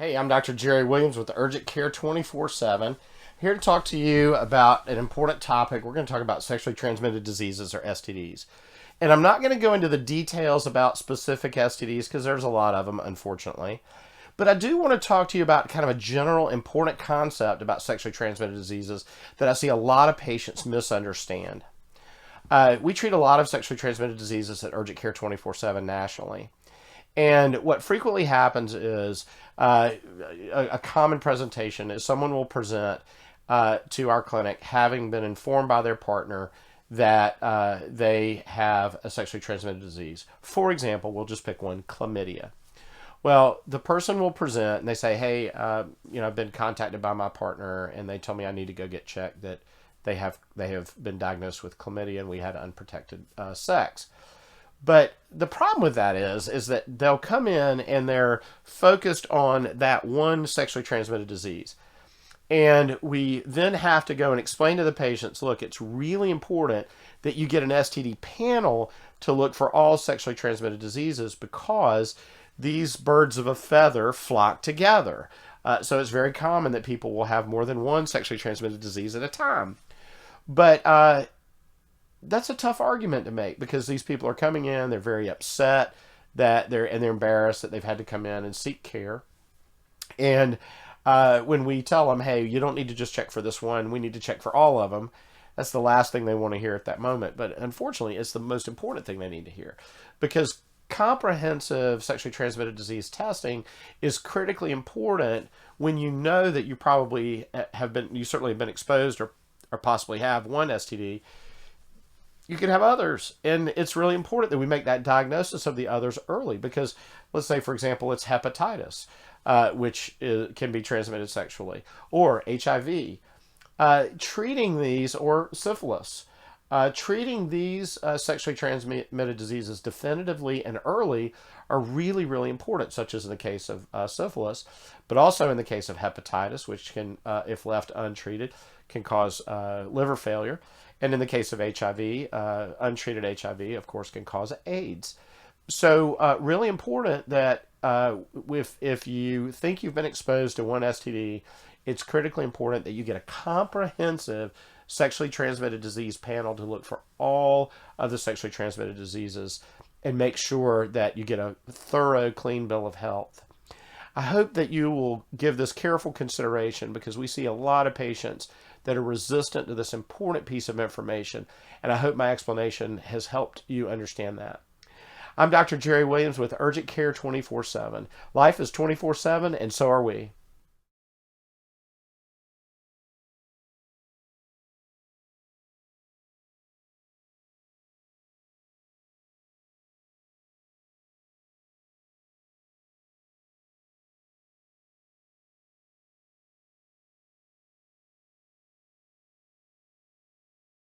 Hey, I'm Dr. Jerry Williams with Urgent Care 24/7. Here to talk to you about an important topic. We're going to talk about sexually transmitted diseases or STDs. And I'm not going to go into the details about specific STDs because there's a lot of them, unfortunately. But I do want to talk to you about kind of a general important concept about sexually transmitted diseases that I see a lot of patients misunderstand. We treat a lot of sexually transmitted diseases at Urgent Care 24/7 nationally. And what frequently happens is a common presentation is someone will present to our clinic having been informed by their partner that they have a sexually transmitted disease. For example, we'll just pick one, chlamydia. Well, the person will present and they say, "Hey, I've been contacted by my partner, and they told me I need to go get checked that they have been diagnosed with chlamydia, and we had unprotected sex." But the problem with that is that they'll come in and they're focused on that one sexually transmitted disease. And we then have to go and explain to the patients, look, it's really important that you get an STD panel to look for all sexually transmitted diseases because these birds of a feather flock together. So it's very common that people will have more than one sexually transmitted disease at a time. But that's a tough argument to make because these people are coming in, they're very upset that they're embarrassed that they've had to come in and seek care. And when we tell them, hey, you don't need to just check for this one, we need to check for all of them, that's the last thing they want to hear at that moment. But unfortunately, it's the most important thing they need to hear because comprehensive sexually transmitted disease testing is critically important when you know that you probably you certainly have been exposed or possibly have one STD. You can have others. And it's really important that we make that diagnosis of the others early because, let's say, for example, it's hepatitis, which can be transmitted sexually, or HIV. Treating these, or syphilis, treating these sexually transmitted diseases definitively and early are really, really important, such as in the case of syphilis, but also in the case of hepatitis, which can, if left untreated, can cause liver failure. And in the case of HIV, untreated HIV, of course, can cause AIDS. So really important that if you think you've been exposed to one STD, it's critically important that you get a comprehensive sexually transmitted disease panel to look for all of the sexually transmitted diseases and make sure that you get a thorough, clean bill of health. I hope that you will give this careful consideration because we see a lot of patients that are resistant to this important piece of information, and I hope my explanation has helped you understand that. I'm Dr. Jerry Williams with Urgent Care 24/7. Life is 24/7, and so are we.